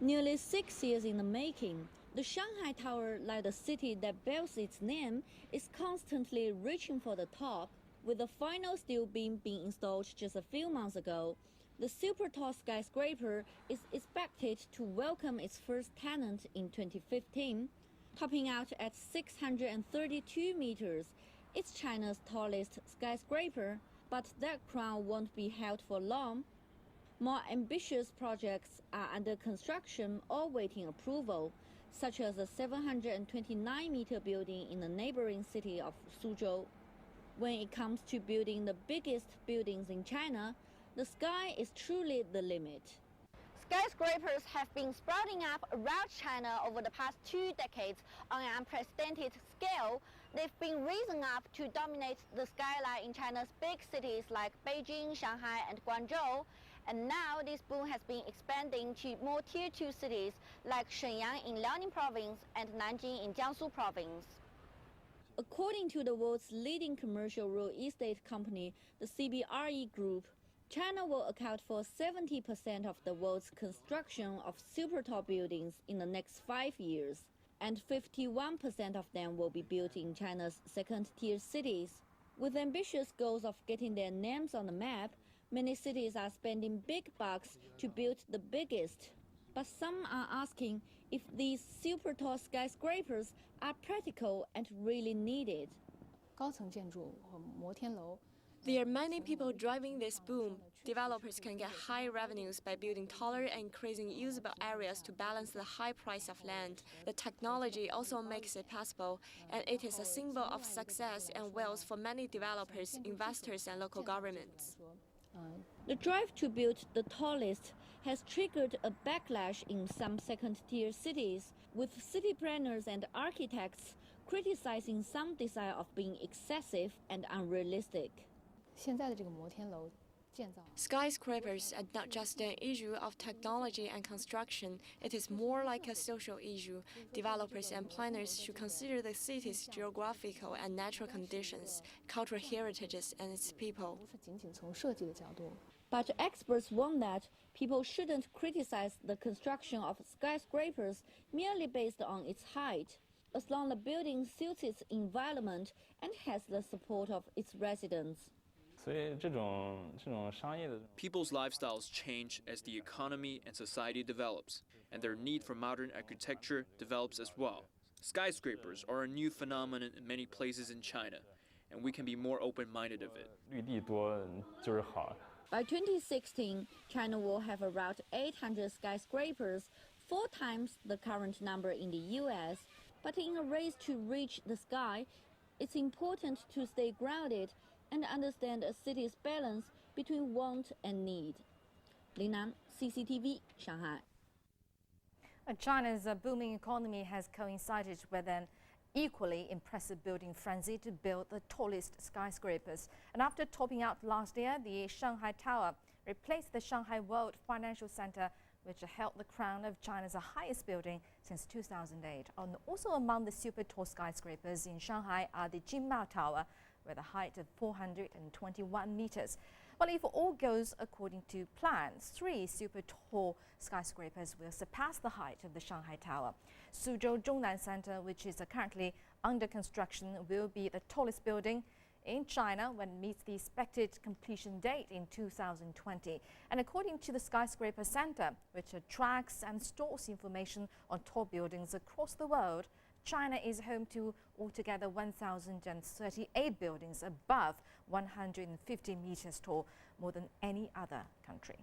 Nearly 6 years in the making, the Shanghai Tower, like the city that bears its name, is constantly reaching for the top. With the final steel beam being installed just a few months ago, the super tall skyscraper is expected to welcome its first tenant in 2015. Topping out at 632 meters, it's China's tallest skyscraper, but that crown won't be held for long. More ambitious projects are under construction or waiting approval, such as a 729-meter building in the neighboring city of Suzhou. When it comes to building the biggest buildings in China, the sky is truly the limit. Skyscrapers have been sprouting up around China over the past 2 decades on an unprecedented scale. They've been rising up to dominate the skyline in China's big cities like Beijing, Shanghai, and Guangzhou. And now this boom has been expanding to more Tier 2 cities like Shenyang in Liaoning Province and Nanjing in Jiangsu Province. According to the world's leading commercial real estate company, the CBRE Group, China will account for 70% of the world's construction of super tall buildings in the next 5 years, and 51% of them will be built in China's second-tier cities. With ambitious goals of getting their names on the map, many cities are spending big bucks to build the biggest. But some are asking if these super tall skyscrapers are practical and really needed. 高层建筑和摩天楼 There are many people driving this boom. Developers can get high revenues by building taller and increasing usable areas to balance the high price of land. The technology also makes it possible, and it is a symbol of success and wealth for many developers, investors, and local governments. The drive to build the tallest has triggered a backlash in some second-tier cities, with city planners and architects criticizing some design of being excessive and unrealistic. 现在的这个摩天楼建造 Skyscrapers are not just an issue of technology and construction, it is more like a social issue. Developers and planners should consider the city's geographical and natural conditions, cultural heritages, and its people. 不是仅仅从设计的角度。 But experts warn that people shouldn't criticize the construction of skyscrapers merely based on its height, as long as the building suits its environment and has the support of its residents. People's lifestyles change as the economy and society develops, and their need for modern architecture develops as well. Skyscrapers are a new phenomenon in many places in China, and we can be more open-minded of it. By 2016, China will have around 800 skyscrapers, 4 times the current number in the US. But in a race to reach the sky, it's important to stay grounded and understand a city's balance between want and need. Linan, CCTV, Shanghai. China's booming economy has coincided with an equally impressive building frenzy to build the tallest skyscrapers. And after topping out last year, the Shanghai Tower replaced the Shanghai World Financial Center, which held the crown of China's highest building since 2008. And also among the super tall skyscrapers in Shanghai are the Jinmao Tower, with a height of 421 meters. Well, if all goes according to plans, 3 super tall skyscrapers will surpass the height of the Shanghai Tower. Suzhou Zhongnan Center, which is currently under construction, will be the tallest building in China when it meets the expected completion date in 2020. And according to the Skyscraper Center, which tracks and stores information on tall buildings across the world, China is home to altogether 1,038 buildings above 150 meters tall, more than any other country.